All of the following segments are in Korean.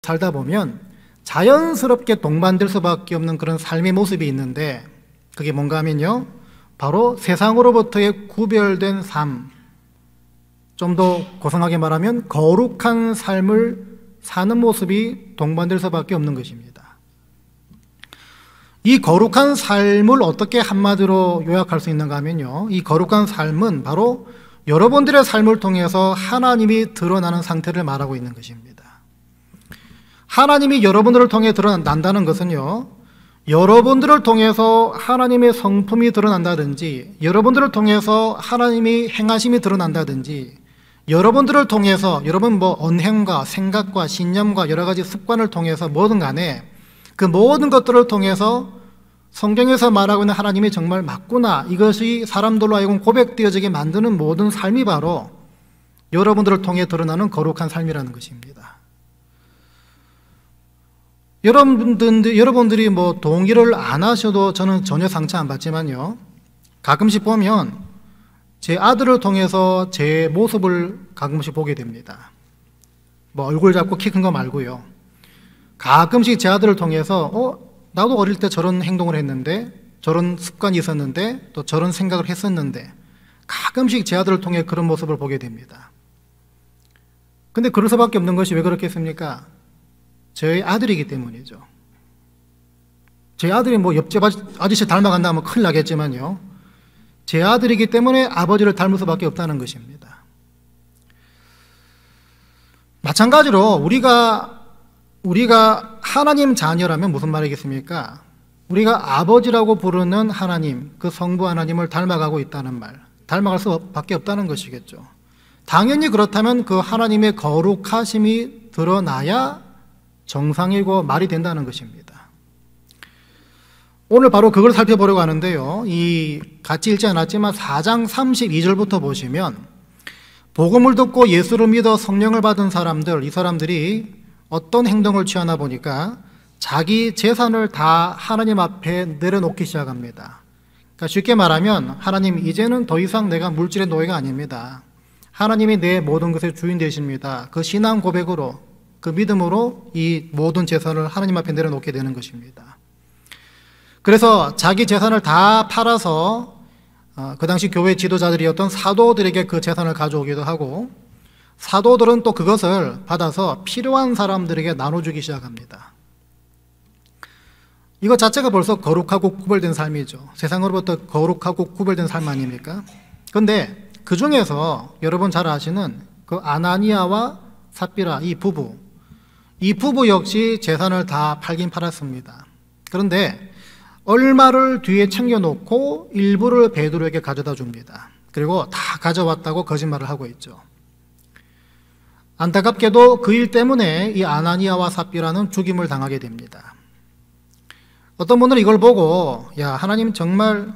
살다 보면 자연스럽게 동반될 수밖에 없는 그런 삶의 모습이 있는데, 그게 뭔가 하면요, 바로 세상으로부터의 구별된 삶, 좀 더 고상하게 말하면 거룩한 삶을 사는 모습이 동반될 수밖에 없는 것입니다. 이 거룩한 삶을 어떻게 한마디로 요약할 수 있는가 하면요, 이 거룩한 삶은 바로 여러분들의 삶을 통해서 하나님이 드러나는 상태를 말하고 있는 것입니다. 하나님이 여러분들을 통해 드러난다는 것은요, 여러분들을 통해서 하나님의 성품이 드러난다든지, 여러분들을 통해서 하나님이 행하심이 드러난다든지, 여러분들을 통해서 여러분 언행과 생각과 신념과 여러 가지 습관을 통해서 뭐든 간에 그 모든 것들을 통해서 성경에서 말하고 있는 하나님이 정말 맞구나, 이것이 사람들로 하여금 고백되어지게 만드는 모든 삶이 바로 여러분들을 통해 드러나는 거룩한 삶이라는 것입니다. 여러분들이 동의를 안 하셔도 저는 전혀 상처 안 받지만요, 가끔씩 보면 제 아들을 통해서 제 모습을 가끔씩 보게 됩니다. 얼굴 작고 키 큰 거 말고요, 가끔씩 제 아들을 통해서 나도 어릴 때 저런 행동을 했는데, 저런 습관이 있었는데, 또 저런 생각을 했었는데, 가끔씩 제 아들을 통해 그런 모습을 보게 됩니다. 근데 그럴 수밖에 없는 것이 왜 그렇겠습니까? 저희 아들이기 때문이죠. 제 아들이 옆집 아저씨 닮아간다 하면 큰일 나겠지만요, 제 아들이기 때문에 아버지를 닮을 수밖에 없다는 것입니다. 마찬가지로 우리가 하나님 자녀라면 무슨 말이겠습니까? 우리가 아버지라고 부르는 하나님, 그 성부 하나님을 닮아가고 있다는 말, 닮아갈 수밖에 없다는 것이겠죠. 당연히 그렇다면 그 하나님의 거룩하심이 드러나야 정상이고 말이 된다는 것입니다. 오늘 바로 그걸 살펴보려고 하는데요, 같이 읽지 않았지만 4장 32절부터 보시면 복음을 듣고 예수를 믿어 성령을 받은 사람들, 이 사람들이 어떤 행동을 취하나 보니까 자기 재산을 다 하나님 앞에 내려놓기 시작합니다. 그러니까 쉽게 말하면, 하나님, 이제는 더 이상 내가 물질의 노예가 아닙니다. 하나님이 내 모든 것의 주인 되십니다. 그 신앙 고백으로, 그 믿음으로 이 모든 재산을 하나님 앞에 내려놓게 되는 것입니다. 그래서 자기 재산을 다 팔아서 그 당시 교회 지도자들이었던 사도들에게 그 재산을 가져오기도 하고, 사도들은 또 그것을 받아서 필요한 사람들에게 나눠주기 시작합니다. 이것 자체가 벌써 거룩하고 구별된 삶이죠. 세상으로부터 거룩하고 구별된 삶 아닙니까? 그런데 그 중에서 여러분 잘 아시는 그 아나니아와 삽비라, 이 부부 역시 재산을 다 팔긴 팔았습니다. 그런데 얼마를 뒤에 챙겨놓고 일부를 베드로에게 가져다 줍니다. 그리고 다 가져왔다고 거짓말을 하고 있죠. 안타깝게도 그 일 때문에 이 아나니아와 삽비라는 죽임을 당하게 됩니다. 어떤 분들은 이걸 보고, 야, 하나님 정말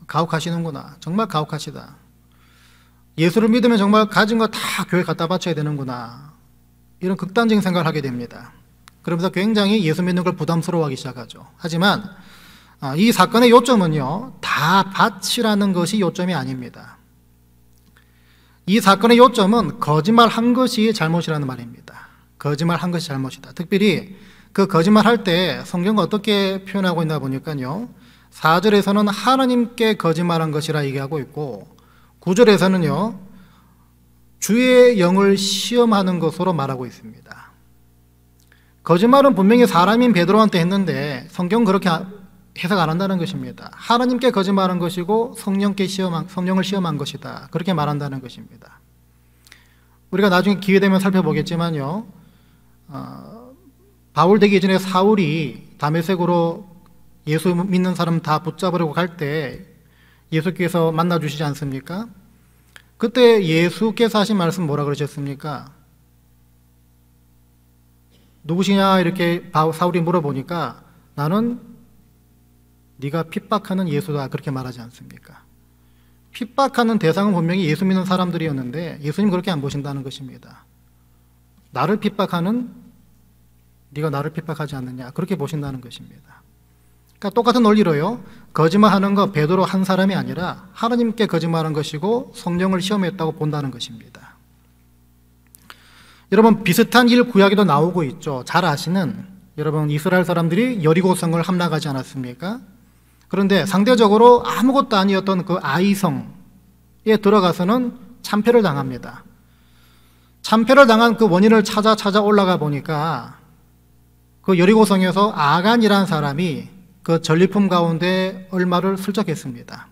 가혹하시는구나, 정말 가혹하시다, 예수를 믿으면 정말 가진 거 다 교회 갖다 바쳐야 되는구나, 이런 극단적인 생각을 하게 됩니다. 그러면서 굉장히 예수 믿는 걸 부담스러워하기 시작하죠. 하지만 이 사건의 요점은요, 다 바치라는 것이 요점이 아닙니다. 이 사건의 요점은 거짓말한 것이 잘못이라는 말입니다. 거짓말한 것이 잘못이다. 특별히 그 거짓말할 때 성경은 어떻게 표현하고 있나 보니까요, 4절에서는 하나님께 거짓말한 것이라 얘기하고 있고, 9절에서는요 주의 영을 시험하는 것으로 말하고 있습니다. 거짓말은 분명히 사람인 베드로한테 했는데 성경은 그렇게 해석 안 한다는 것입니다. 하나님께 거짓말한 것이고 성령을 시험한 것이다, 그렇게 말한다는 것입니다. 우리가 나중에 기회 되면 살펴보겠지만요, 바울 되기 전에 사울이 다메섹으로 예수 믿는 사람 다 붙잡으려고 갈 때 예수께서 만나주시지 않습니까? 그때 예수께서 하신 말씀 뭐라 그러셨습니까? 누구시냐 이렇게 사울이 물어보니까 나는 네가 핍박하는 예수다, 그렇게 말하지 않습니까? 핍박하는 대상은 분명히 예수 믿는 사람들이었는데 예수님 그렇게 안 보신다는 것입니다. 나를 핍박하는, 네가 나를 핍박하지 않느냐, 그렇게 보신다는 것입니다. 그러니까 똑같은 논리로요, 거짓말하는 거 베드로 한 사람이 아니라 하나님께 거짓말한 것이고 성령을 시험했다고 본다는 것입니다. 여러분 비슷한 일 구약에도 나오고 있죠. 잘 아시는 여러분 이스라엘 사람들이 여리고성을 함락하지 않았습니까? 그런데 상대적으로 아무것도 아니었던 그 아이성에 들어가서는 참패를 당합니다. 참패를 당한 그 원인을 찾아 올라가 보니까 그 여리고성에서 아간이라는 사람이 그 전리품 가운데 얼마를 슬쩍했습니다.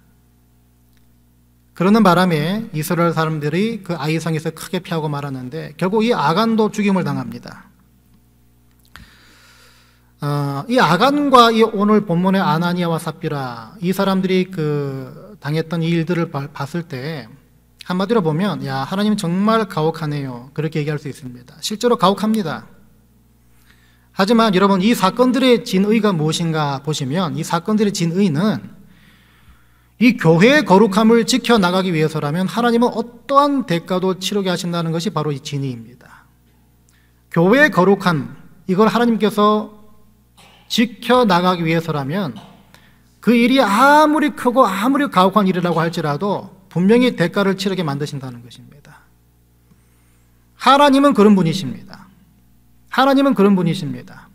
그러는 바람에 이스라엘 사람들이 그 아이성에서 크게 피하고 말았는데 결국 이 아간도 죽임을 당합니다. 이 아간과 이 오늘 본문의 아나니아와 삽비라 이 사람들이 그 당했던 이 일들을 봤을 때 한마디로 보면 야 하나님 정말 가혹하네요 그렇게 얘기할 수 있습니다. 실제로 가혹합니다. 하지만 여러분 이 사건들의 진의가 무엇인가 보시면 이 사건들의 진의는 이 교회의 거룩함을 지켜나가기 위해서라면 하나님은 어떠한 대가도 치르게 하신다는 것이 바로 이 진의입니다. 교회의 거룩함 이걸 하나님께서 지켜나가기 위해서라면 그 일이 아무리 크고 아무리 가혹한 일이라고 할지라도 분명히 대가를 치르게 만드신다는 것입니다. 하나님은 그런 분이십니다. 하나님은 그런 분이십니다.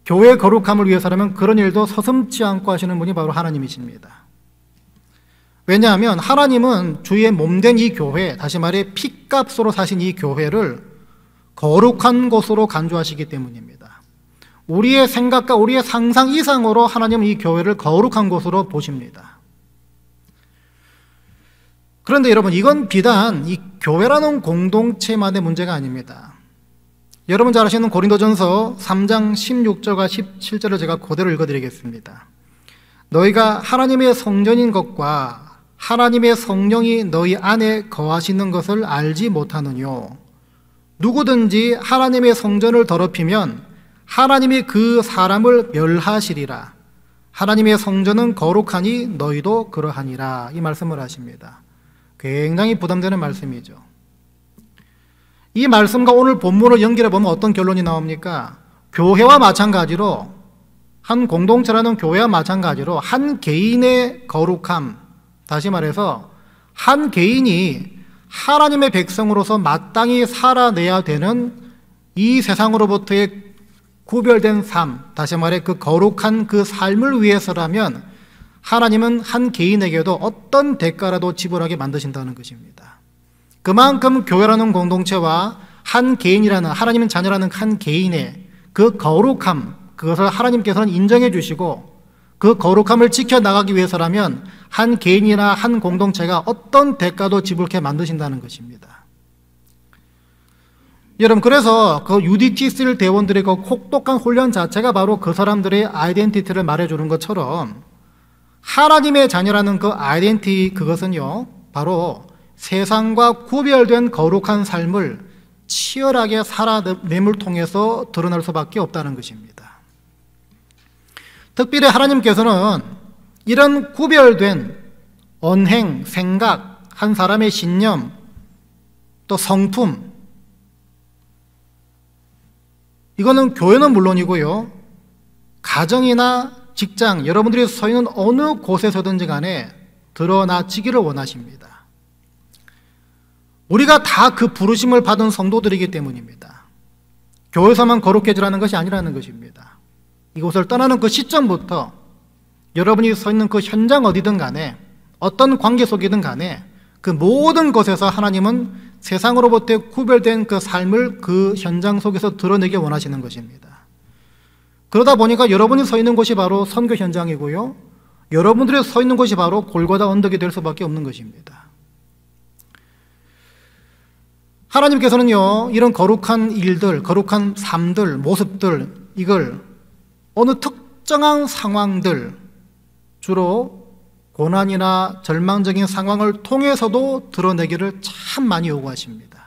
교회의 거룩함을 위해서라면 그런 일도 서슴지 않고 하시는 분이 바로 하나님이십니다. 왜냐하면 하나님은 주의 몸된 이 교회, 다시 말해 피값으로 사신 이 교회를 거룩한 곳으로 간주하시기 때문입니다. 우리의 생각과 우리의 상상 이상으로 하나님은 이 교회를 거룩한 곳으로 보십니다. 그런데 여러분 이건 비단 이 교회라는 공동체만의 문제가 아닙니다. 여러분 잘 아시는 고린도전서 3장 16절과 17절을 제가 그대로 읽어드리겠습니다. 너희가 하나님의 성전인 것과 하나님의 성령이 너희 안에 거하시는 것을 알지 못하느뇨. 누구든지 하나님의 성전을 더럽히면 하나님이 그 사람을 멸하시리라. 하나님의 성전은 거룩하니 너희도 그러하니라. 이 말씀을 하십니다. 굉장히 부담되는 말씀이죠. 이 말씀과 오늘 본문을 연결해 보면 어떤 결론이 나옵니까? 교회와 마찬가지로 한 공동체라는 교회와 마찬가지로 한 개인의 거룩함, 다시 말해서 한 개인이 하나님의 백성으로서 마땅히 살아내야 되는 이 세상으로부터의 구별된 삶, 다시 말해 그 거룩한 그 삶을 위해서라면 하나님은 한 개인에게도 어떤 대가라도 지불하게 만드신다는 것입니다. 그만큼 교회라는 공동체와 한 개인이라는 하나님의 자녀라는 한 개인의 그 거룩함, 그것을 하나님께서는 인정해 주시고 그 거룩함을 지켜나가기 위해서라면 한 개인이나 한 공동체가 어떤 대가도 지불케 만드신다는 것입니다. 여러분 그래서 그 UDTC 대원들의 그 혹독한 훈련 자체가 바로 그 사람들의 아이덴티티를 말해주는 것처럼 하나님의 자녀라는 그 아이덴티티 그것은요 바로 세상과 구별된 거룩한 삶을 치열하게 살아냄을 통해서 드러날 수밖에 없다는 것입니다. 특별히 하나님께서는 이런 구별된 언행, 생각, 한 사람의 신념, 또 성품, 이거는 교회는 물론이고요, 가정이나 직장, 여러분들이 서 있는 어느 곳에서든지 간에 드러나지기를 원하십니다. 우리가 다 그 부르심을 받은 성도들이기 때문입니다. 교회에서만 거룩해지라는 것이 아니라는 것입니다. 이곳을 떠나는 그 시점부터 여러분이 서 있는 그 현장 어디든 간에 어떤 관계 속이든 간에 그 모든 것에서 하나님은 세상으로부터 구별된 그 삶을 그 현장 속에서 드러내기 원하시는 것입니다. 그러다 보니까 여러분이 서 있는 곳이 바로 선교 현장이고요, 여러분들이 서 있는 곳이 바로 골고다 언덕이 될 수밖에 없는 것입니다. 하나님께서는요 이런 거룩한 일들, 거룩한 삶들, 모습들, 이걸 어느 특정한 상황들, 주로 고난이나 절망적인 상황을 통해서도 드러내기를 참 많이 요구하십니다.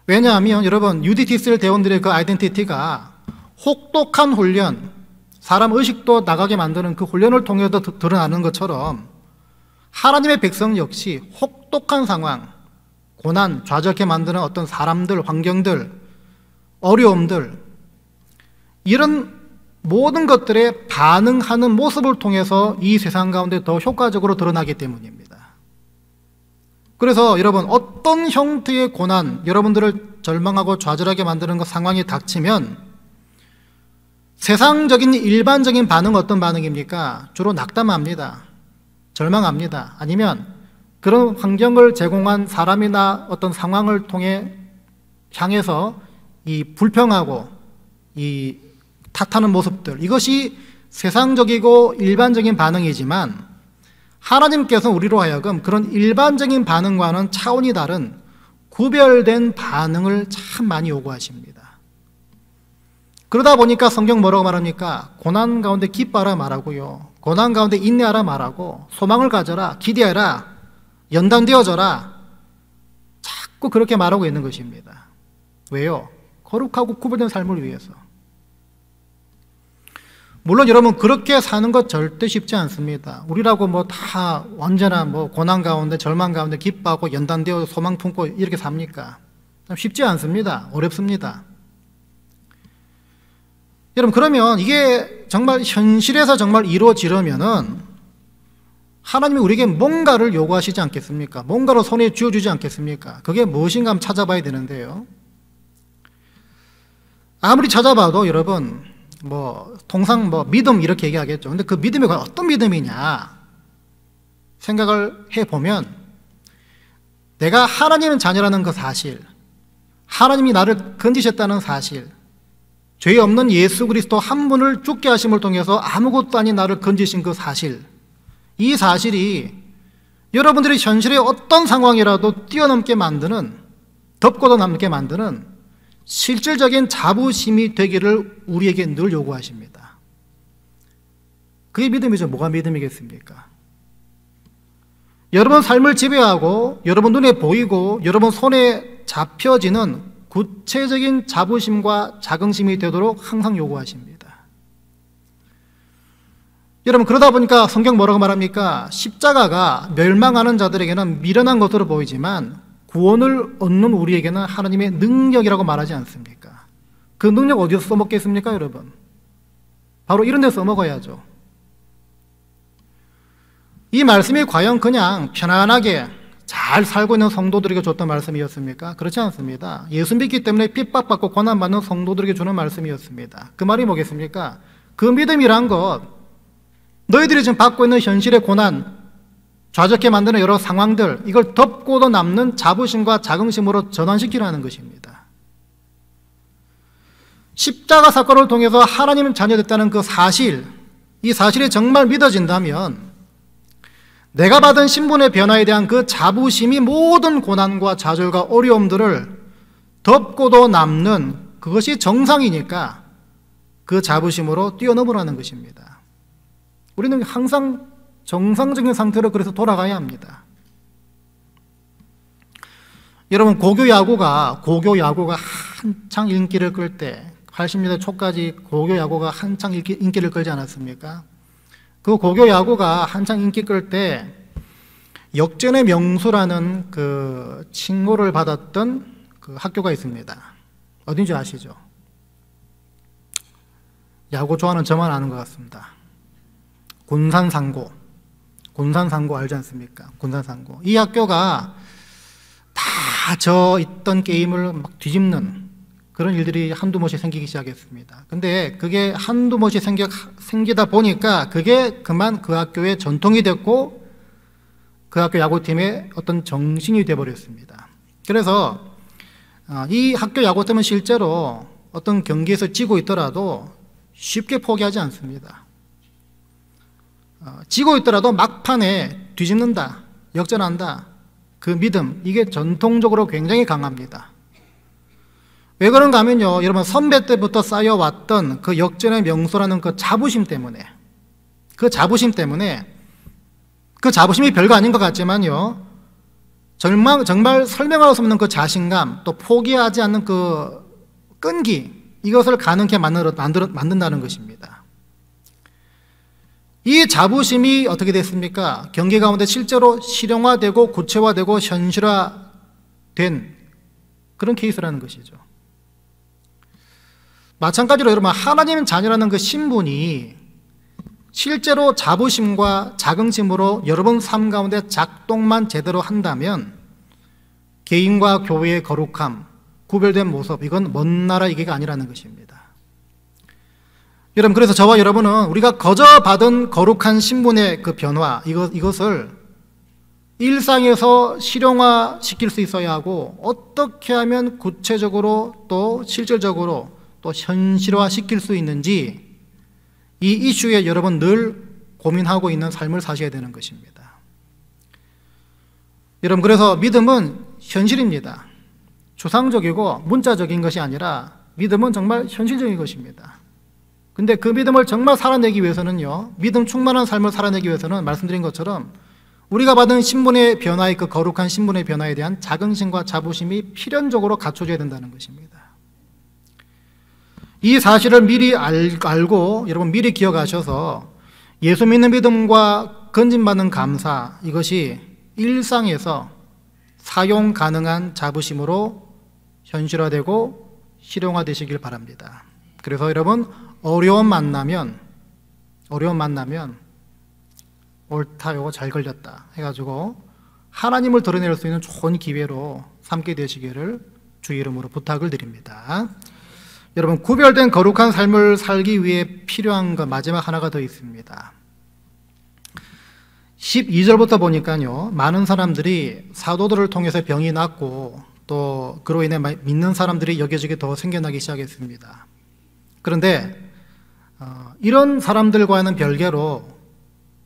왜냐하면 여러분 UDTC 대원들의 그 아이덴티티가 혹독한 훈련, 사람 의식도 나가게 만드는 그 훈련을 통해서 드러나는 것처럼 하나님의 백성 역시 혹독한 상황, 고난, 좌절케 만드는 어떤 사람들, 환경들, 어려움들, 이런 모든 것들에 반응하는 모습을 통해서 이 세상 가운데 더 효과적으로 드러나기 때문입니다. 그래서 여러분, 어떤 형태의 고난, 여러분들을 절망하고 좌절하게 만드는 그 상황이 닥치면 세상적인 일반적인 반응은 어떤 반응입니까? 주로 낙담합니다. 절망합니다. 아니면 그런 환경을 제공한 사람이나 어떤 상황을 통해 향해서 이 불평하고 이 탓하는 모습들, 이것이 세상적이고 일반적인 반응이지만 하나님께서 우리로 하여금 그런 일반적인 반응과는 차원이 다른 구별된 반응을 참 많이 요구하십니다. 그러다 보니까 성경 뭐라고 말합니까? 고난 가운데 기뻐하라 말하고요, 고난 가운데 인내하라 말하고, 소망을 가져라, 기대하라, 연단되어져라, 자꾸 그렇게 말하고 있는 것입니다. 왜요? 거룩하고 구별된 삶을 위해서. 물론 여러분, 그렇게 사는 것 절대 쉽지 않습니다. 우리라고 뭐 다 언제나 뭐 고난 가운데, 절망 가운데 기뻐하고 연단되어 소망 품고 이렇게 삽니까? 쉽지 않습니다. 어렵습니다. 여러분, 그러면 이게 정말 현실에서 정말 이루어지려면은 하나님이 우리에게 뭔가를 요구하시지 않겠습니까? 뭔가를 손에 쥐어주지 않겠습니까? 그게 무엇인가 한번 찾아봐야 되는데요, 아무리 찾아봐도 여러분, 통상 믿음 이렇게 얘기하겠죠. 근데 그 믿음이 과연 어떤 믿음이냐 생각을 해보면, 내가 하나님의 자녀라는 그 사실, 하나님이 나를 건지셨다는 사실, 죄 없는 예수 그리스도 한 분을 죽게 하심을 통해서 아무것도 아닌 나를 건지신 그 사실, 이 사실이 여러분들이 현실의 어떤 상황이라도 뛰어넘게 만드는, 덮고도 남게 만드는 실질적인 자부심이 되기를 우리에게 늘 요구하십니다. 그게 믿음이죠. 뭐가 믿음이겠습니까? 여러분 삶을 지배하고 여러분 눈에 보이고 여러분 손에 잡혀지는 구체적인 자부심과 자긍심이 되도록 항상 요구하십니다. 여러분, 그러다 보니까 성경 뭐라고 말합니까? 십자가가 멸망하는 자들에게는 미련한 것으로 보이지만 구원을 얻는 우리에게는 하나님의 능력이라고 말하지 않습니까? 그 능력 어디서 써먹겠습니까, 여러분? 바로 이런 데 써먹어야죠. 이 말씀이 과연 그냥 편안하게 잘 살고 있는 성도들에게 줬던 말씀이었습니까? 그렇지 않습니다. 예수 믿기 때문에 핍박받고 고난받는 성도들에게 주는 말씀이었습니다. 그 말이 뭐겠습니까? 그 믿음이란 것, 너희들이 지금 받고 있는 현실의 고난, 좌절케 만드는 여러 상황들, 이걸 덮고도 남는 자부심과 자긍심으로 전환시키라는 것입니다. 십자가 사건을 통해서 하나님 자녀됐다는 그 사실, 이 사실이 정말 믿어진다면 내가 받은 신분의 변화에 대한 그 자부심이 모든 고난과 좌절과 어려움들을 덮고도 남는, 그것이 정상이니까 그 자부심으로 뛰어넘으라는 것입니다. 우리는 항상 정상적인 상태로 그래서 돌아가야 합니다. 여러분, 고교 야구가 한창 인기를 끌 때, 80년대 초까지 고교 야구가 한창 인기를 끌지 않았습니까? 그 고교 야구가 한창 인기 끌 때 역전의 명수라는 그 칭호를 받았던 그 학교가 있습니다. 어딘지 아시죠? 야구 좋아하는 저만 아는 것 같습니다. 군산상고 알지 않습니까? 군산상고. 이 학교가 다 저 있던 게임을 막 뒤집는 그런 일들이 한두 번씩 생기기 시작했습니다. 근데 그게 한두 번씩 생기다 보니까 그게 그만 그 학교의 전통이 됐고 그 학교 야구팀의 어떤 정신이 되어버렸습니다. 그래서 이 학교 야구팀은 실제로 어떤 경기에서 지고 있더라도 쉽게 포기하지 않습니다. 지고 있더라도 막판에 뒤집는다, 역전한다, 그 믿음, 이게 전통적으로 굉장히 강합니다. 왜 그런가 하면요, 여러분, 선배 때부터 쌓여왔던 그 역전의 명수라는 그 자부심 때문에, 그 자부심이 별거 아닌 것 같지만요, 정말 설명할 수 없는 그 자신감, 또 포기하지 않는 그 끈기, 이것을 가능케 만든다는 것입니다. 이 자부심이 어떻게 됐습니까? 경기 가운데 실제로 실용화되고 구체화되고 현실화된 그런 케이스라는 것이죠. 마찬가지로 여러분, 하나님 자녀라는 그 신분이 실제로 자부심과 자긍심으로 여러분 삶 가운데 작동만 제대로 한다면 개인과 교회의 거룩함, 구별된 모습, 이건 먼 나라 얘기가 아니라는 것입니다. 여러분, 그래서 저와 여러분은 우리가 거저 받은 거룩한 신분의 그 변화, 이것을 일상에서 실용화 시킬 수 있어야 하고, 어떻게 하면 구체적으로 또 실질적으로 또 현실화 시킬 수 있는지, 이 이슈에 여러분 늘 고민하고 있는 삶을 사셔야 되는 것입니다. 여러분, 그래서 믿음은 현실입니다. 추상적이고 문자적인 것이 아니라 믿음은 정말 현실적인 것입니다. 근데 그 믿음을 정말 살아내기 위해서는요, 믿음 충만한 삶을 살아내기 위해서는 말씀드린 것처럼 우리가 받은 신분의 변화의 그 거룩한 신분의 변화에 대한 자긍심과 자부심이 필연적으로 갖춰져야 된다는 것입니다. 이 사실을 미리 알고 여러분 미리 기억하셔서 예수 믿는 믿음과 건진받는 감사, 이것이 일상에서 사용 가능한 자부심으로 현실화되고 실용화되시길 바랍니다. 그래서 여러분 어려움 만나면 옳다, 요거 잘 걸렸다 해가지고 하나님을 드러낼 수 있는 좋은 기회로 삼게 되시기를 주의 이름으로 부탁을 드립니다. 여러분, 구별된 거룩한 삶을 살기 위해 필요한 것 마지막 하나가 더 있습니다. 12절부터 보니까요, 많은 사람들이 사도들을 통해서 병이 낫고 또 그로 인해 믿는 사람들이 여기저기 더 생겨나기 시작했습니다. 그런데 이런 사람들과는 별개로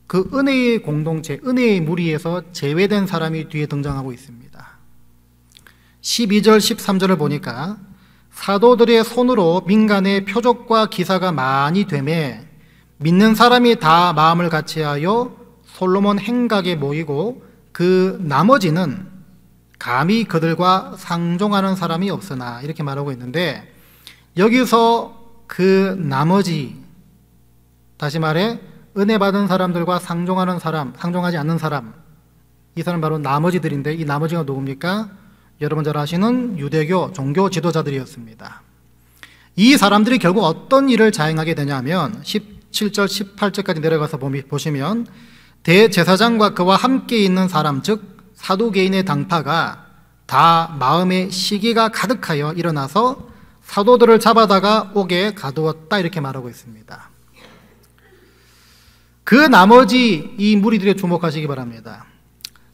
그 은혜의 공동체, 은혜의 무리에서 제외된 사람이 뒤에 등장하고 있습니다. 12절, 13절을 보니까 사도들의 손으로 민간의 표적과 기사가 많이 되매 믿는 사람이 다 마음을 같이하여 솔로몬 행각에 모이고 그 나머지는 감히 그들과 상종하는 사람이 없으나, 이렇게 말하고 있는데, 여기서 그 나머지, 다시 말해 은혜 받은 사람들과 상종하는 사람, 상종하지 않는 사람, 이 사람 바로 나머지들인데, 이 나머지가 누굽니까? 여러분 잘 아시는 유대교 종교 지도자들이었습니다. 이 사람들이 결국 어떤 일을 자행하게 되냐면 17절 18절까지 내려가서 보시면 대제사장과 그와 함께 있는 사람, 즉 사두개인의 당파가 다 마음에 시기가 가득하여 일어나서 사도들을 잡아다가 옥에 가두었다, 이렇게 말하고 있습니다. 그 나머지 이 무리들에 주목하시기 바랍니다.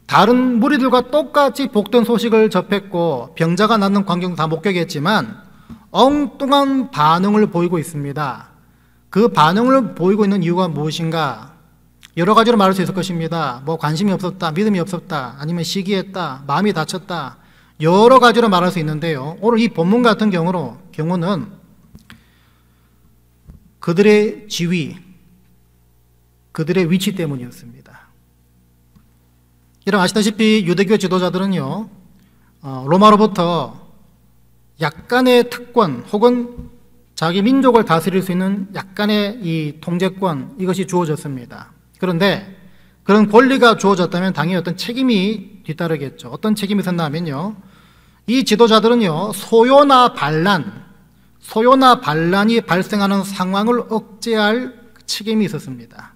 다른 무리들과 똑같이 복된 소식을 접했고 병자가 낫는 광경 다 목격했지만 엉뚱한 반응을 보이고 있습니다. 그 반응을 보이고 있는 이유가 무엇인가? 여러 가지로 말할 수 있을 것입니다. 뭐 관심이 없었다, 믿음이 없었다, 아니면 시기했다, 마음이 다쳤다, 여러 가지로 말할 수 있는데요, 오늘 이 본문 같은 경우는 그들의 지위, 그들의 위치 때문이었습니다. 여러분 아시다시피 유대교 지도자들은요, 로마로부터 약간의 특권 혹은 자기 민족을 다스릴 수 있는 약간의 이 통제권, 이것이 주어졌습니다. 그런데 그런 권리가 주어졌다면 당연히 어떤 책임이 뒤따르겠죠. 어떤 책임이 있었냐면요, 이 지도자들은요, 소요나 반란이 발생하는 상황을 억제할 책임이 있었습니다.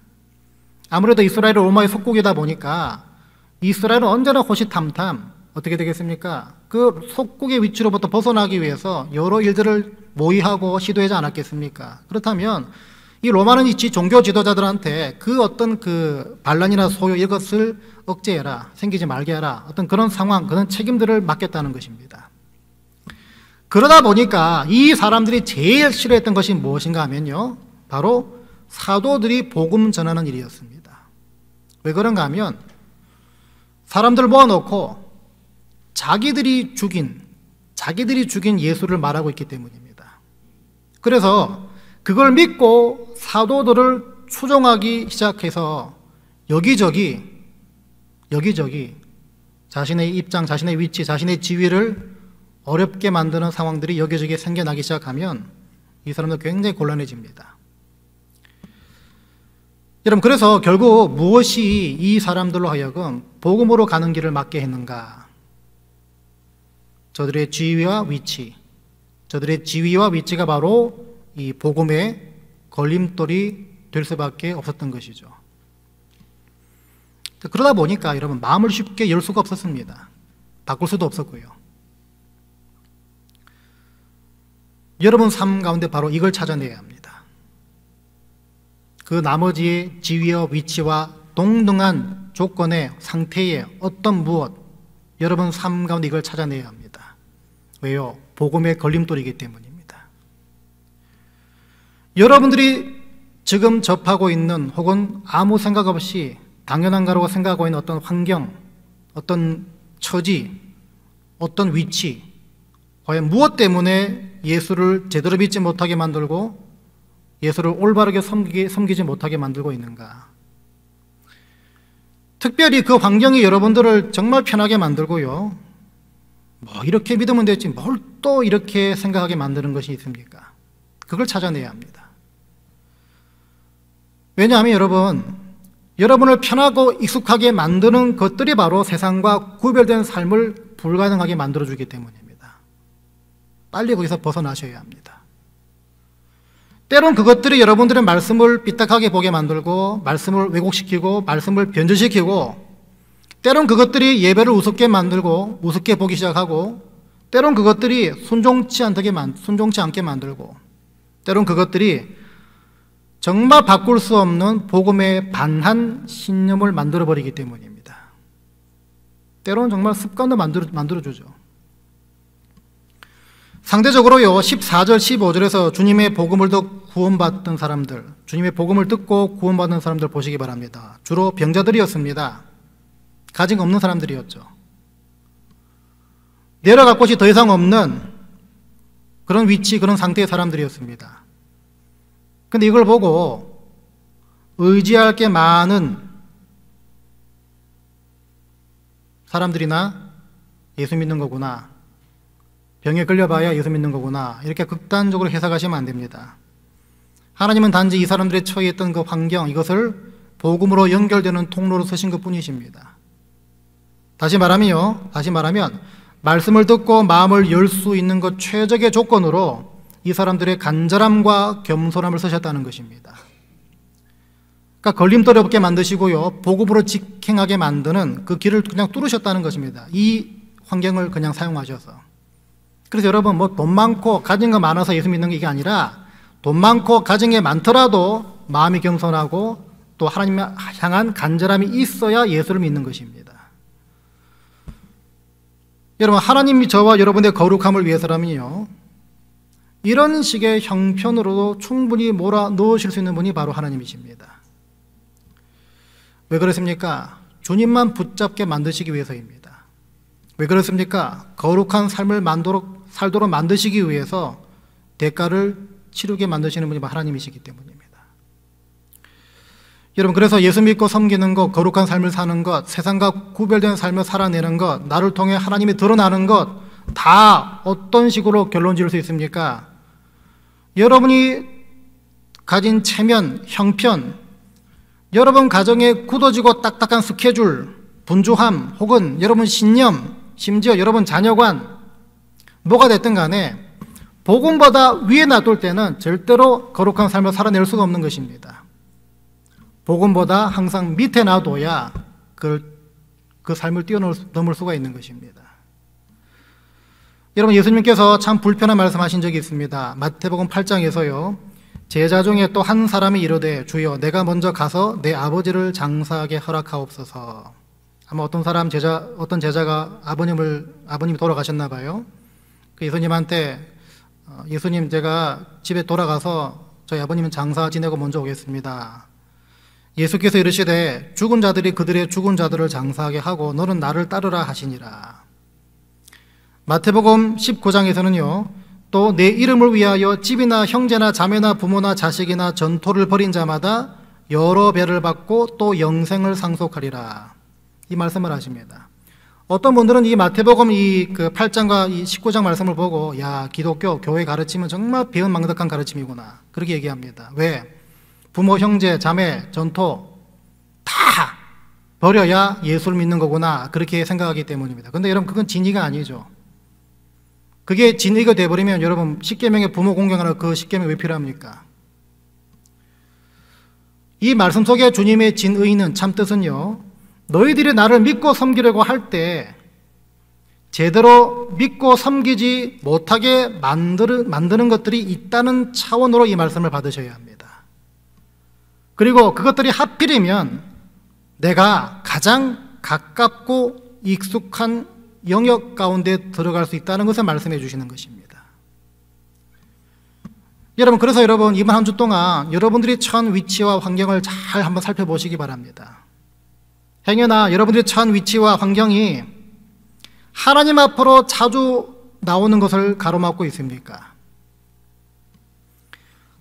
아무래도 이스라엘은 로마의 속국이다 보니까 이스라엘은 언제나 호시탐탐, 어떻게 되겠습니까? 그 속국의 위치로부터 벗어나기 위해서 여러 일들을 모의하고 시도하지 않았겠습니까? 그렇다면 이 로마는 이 종교 지도자들한테 그 어떤 그 반란이나 소요, 이것을 억제해라, 생기지 말게 하라, 어떤 그런 상황, 그런 책임들을 맡겼다는 것입니다. 그러다 보니까 이 사람들이 제일 싫어했던 것이 무엇인가 하면요, 바로 사도들이 복음 전하는 일이었습니다. 왜 그런가 하면 사람들 모아놓고 자기들이 죽인 예수를 말하고 있기 때문입니다. 그래서 그걸 믿고 사도들을 추종하기 시작해서 여기저기 자신의 입장, 자신의 위치, 자신의 지위를 어렵게 만드는 상황들이 여기저기 생겨나기 시작하면 이 사람들 굉장히 곤란해집니다. 여러분, 그래서 결국 무엇이 이 사람들로 하여금 복음으로 가는 길을 막게 했는가? 저들의 지위와 위치가 바로 이 복음의 걸림돌이 될 수밖에 없었던 것이죠. 그러다 보니까 여러분 마음을 쉽게 열 수가 없었습니다. 바꿀 수도 없었고요. 여러분 삶 가운데 바로 이걸 찾아내야 합니다. 그 나머지의 지위와 위치와 동등한 조건의 상태의 어떤 무엇, 여러분 삶 가운데 이걸 찾아내야 합니다. 왜요? 복음의 걸림돌이기 때문입니다. 여러분들이 지금 접하고 있는 혹은 아무 생각 없이 당연한 거라고 생각하고 있는 어떤 환경, 어떤 처지, 어떤 위치, 과연 무엇 때문에 예수를 제대로 믿지 못하게 만들고 예수를 올바르게 섬기지 못하게 만들고 있는가? 특별히 그 환경이 여러분들을 정말 편하게 만들고요, 뭐 이렇게 믿으면 됐지 뭘 또 이렇게 생각하게 만드는 것이 있습니까? 그걸 찾아내야 합니다. 왜냐하면 여러분을 편하고 익숙하게 만드는 것들이 바로 세상과 구별된 삶을 불가능하게 만들어주기 때문입니다. 빨리 거기서 벗어나셔야 합니다. 때론 그것들이 여러분들의 말씀을 삐딱하게 보게 만들고 말씀을 왜곡시키고 말씀을 변질시키고, 때론 그것들이 예배를 우습게 만들고 우습게 보기 시작하고, 때론 그것들이 순종치 않게 만들고, 때론 그것들이 정말 바꿀 수 없는 복음의 반한 신념을 만들어버리기 때문입니다. 때로는 정말 습관도 만들어주죠. 상대적으로요, 14절, 15절에서 주님의 복음을 듣고 구원받던 사람들, 주님의 복음을 듣고 구원받은 사람들 보시기 바랍니다. 주로 병자들이었습니다. 가진 거 없는 사람들이었죠. 내려갈 곳이 더 이상 없는 그런 위치, 그런 상태의 사람들이었습니다. 근데 이걸 보고 의지할 게 많은 사람들이나 예수 믿는 거구나, 병에 걸려봐야 예수 믿는 거구나, 이렇게 극단적으로 해석하시면 안 됩니다. 하나님은 단지 이 사람들이 처해있던 그 환경, 이것을 복음으로 연결되는 통로로 쓰신 것 뿐이십니다. 다시 말하면 말씀을 듣고 마음을 열 수 있는 것 최적의 조건으로 이 사람들의 간절함과 겸손함을 쓰셨다는 것입니다. 그러니까 걸림돌이 없게 만드시고요, 복음으로 직행하게 만드는 그 길을 그냥 뚫으셨다는 것입니다. 이 환경을 그냥 사용하셔서. 그래서 여러분, 뭐 돈 많고 가진 거 많아서 예수 믿는 게 이게 아니라, 돈 많고 가진 게 많더라도 마음이 겸손하고 또 하나님 향한 간절함이 있어야 예수를 믿는 것입니다. 여러분, 하나님이 저와 여러분의 거룩함을 위해서라면요, 이런 식의 형편으로도 충분히 몰아 넣으실 수 있는 분이 바로 하나님이십니다. 왜 그렇습니까? 주님만 붙잡게 만드시기 위해서입니다. 왜 그렇습니까? 거룩한 삶을 살도록 만드시기 위해서 대가를 치르게 만드시는 분이 하나님이시기 때문입니다. 여러분, 그래서 예수 믿고 섬기는 것, 거룩한 삶을 사는 것, 세상과 구별된 삶을 살아내는 것, 나를 통해 하나님이 드러나는 것, 다 어떤 식으로 결론 지을 수 있습니까? 여러분이 가진 체면, 형편, 여러분 가정의 굳어지고 딱딱한 스케줄, 분주함, 혹은 여러분 신념, 심지어 여러분 자녀관, 뭐가 됐든 간에 복음보다 위에 놔둘 때는 절대로 거룩한 삶을 살아낼 수가 없는 것입니다. 복음보다 항상 밑에 놔둬야 그 삶을 뛰어넘을 수가 있는 것입니다. 여러분, 예수님께서 참 불편한 말씀하신 적이 있습니다. 마태복음 8장에서요, 제자 중에 또 한 사람이 이르되 주여 내가 먼저 가서 내 아버지를 장사하게 허락하옵소서. 아마 어떤 제자가 아버님이 돌아가셨나 봐요. 그 예수님한테 예수님, 제가 집에 돌아가서 저희 아버님은 장사 지내고 먼저 오겠습니다. 예수께서 이르시되 죽은 자들이 그들의 죽은 자들을 장사하게 하고 너는 나를 따르라 하시니라. 마태복음 19장에서는요, 또 내 이름을 위하여 집이나 형제나 자매나 부모나 자식이나 전토를 벌인 자마다 여러 배를 받고 또 영생을 상속하리라, 이 말씀을 하십니다. 어떤 분들은 이 마태복음 그 8장과 이 19장 말씀을 보고, 야, 기독교 교회 가르침은 정말 배은망덕한 가르침이구나, 그렇게 얘기합니다. 왜? 부모, 형제, 자매, 전토 다 버려야 예수를 믿는 거구나, 그렇게 생각하기 때문입니다. 그런데 여러분, 그건 진리가 아니죠. 그게 진리가 되어버리면 여러분, 십계명의 부모 공경하는 그 십계명이 왜 필요합니까? 이 말씀 속에 주님의 진의는, 참뜻은요, 너희들이 나를 믿고 섬기려고 할 때 제대로 믿고 섬기지 못하게 만드는 것들이 있다는 차원으로 이 말씀을 받으셔야 합니다. 그리고 그것들이 하필이면 내가 가장 가깝고 익숙한 영역 가운데 들어갈 수 있다는 것을 말씀해 주시는 것입니다. 여러분, 그래서 여러분 이번 한 주 동안 여러분들이 처한 위치와 환경을 잘 한번 살펴보시기 바랍니다. 행여나 여러분들이 처한 위치와 환경이 하나님 앞으로 자주 나오는 것을 가로막고 있습니까?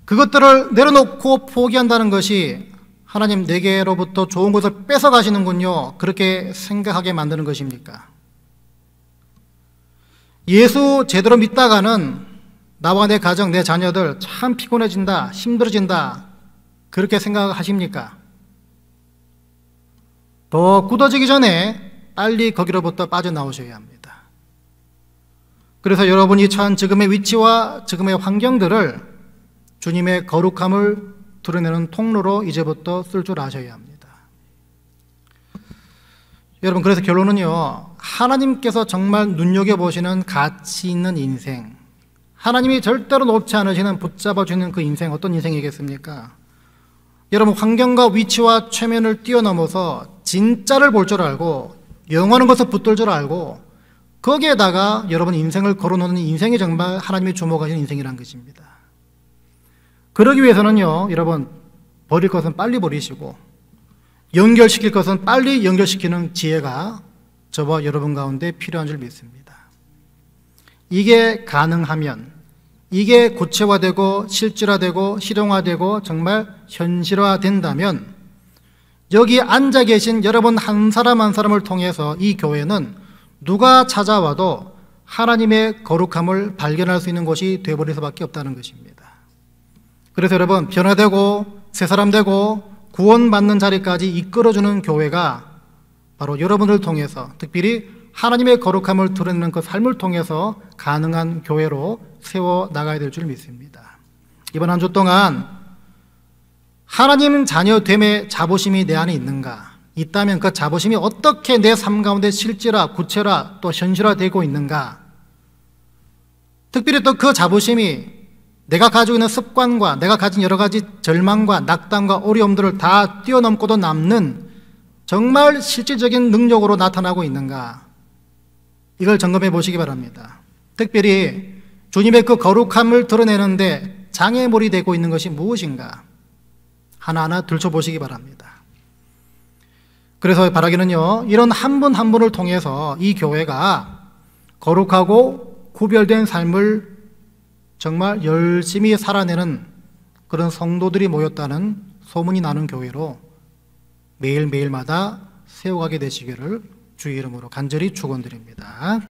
그것들을 내려놓고 포기한다는 것이 하나님 내게로부터 좋은 것을 뺏어가시는군요, 그렇게 생각하게 만드는 것입니까? 예수 제대로 믿다가는 나와 내 가정, 내 자녀들 참 피곤해진다, 힘들어진다, 그렇게 생각하십니까? 더 굳어지기 전에 빨리 거기로부터 빠져나오셔야 합니다. 그래서 여러분이 처한 지금의 위치와 지금의 환경들을 주님의 거룩함을 드러내는 통로로 이제부터 쓸 줄 아셔야 합니다. 여러분, 그래서 결론은요, 하나님께서 정말 눈여겨보시는 가치 있는 인생, 하나님이 절대로 놓지 않으시는 붙잡아주는 그 인생, 어떤 인생이겠습니까? 여러분, 환경과 위치와 최면을 뛰어넘어서 진짜를 볼 줄 알고 영원한 것을 붙들 줄 알고 거기에다가 여러분 인생을 걸어놓는 인생이 정말 하나님이 주목하시는 인생이라는 것입니다. 그러기 위해서는요, 여러분, 버릴 것은 빨리 버리시고 연결시킬 것은 빨리 연결시키는 지혜가 저와 여러분 가운데 필요한 줄 믿습니다. 이게 가능하면, 이게 구체화되고 실질화되고 실용화되고 정말 현실화된다면 여기 앉아 계신 여러분 한 사람 한 사람을 통해서 이 교회는 누가 찾아와도 하나님의 거룩함을 발견할 수 있는 곳이 되어버릴 수밖에 없다는 것입니다. 그래서 여러분, 변화되고 새 사람 되고 구원받는 자리까지 이끌어주는 교회가 바로 여러분을 통해서, 특별히 하나님의 거룩함을 드러내는 그 삶을 통해서 가능한 교회로 세워나가야 될 줄 믿습니다. 이번 한 주 동안 하나님 자녀됨의 자부심이 내 안에 있는가? 있다면 그 자부심이 어떻게 내 삶 가운데 실제라, 구체라, 또 현실화되고 있는가? 특별히 또 그 자부심이 내가 가지고 있는 습관과 내가 가진 여러 가지 절망과 낙담과 어려움들을 다 뛰어넘고도 남는 정말 실질적인 능력으로 나타나고 있는가? 이걸 점검해 보시기 바랍니다. 특별히 주님의 그 거룩함을 드러내는데 장애물이 되고 있는 것이 무엇인가? 하나하나 들춰보시기 바랍니다. 그래서 바라기는요, 이런 한 분 한 분을 통해서 이 교회가 거룩하고 구별된 삶을 정말 열심히 살아내는 그런 성도들이 모였다는 소문이 나는 교회로 매일매일마다 세워가게 되시기를 주의 이름으로 간절히 축원드립니다.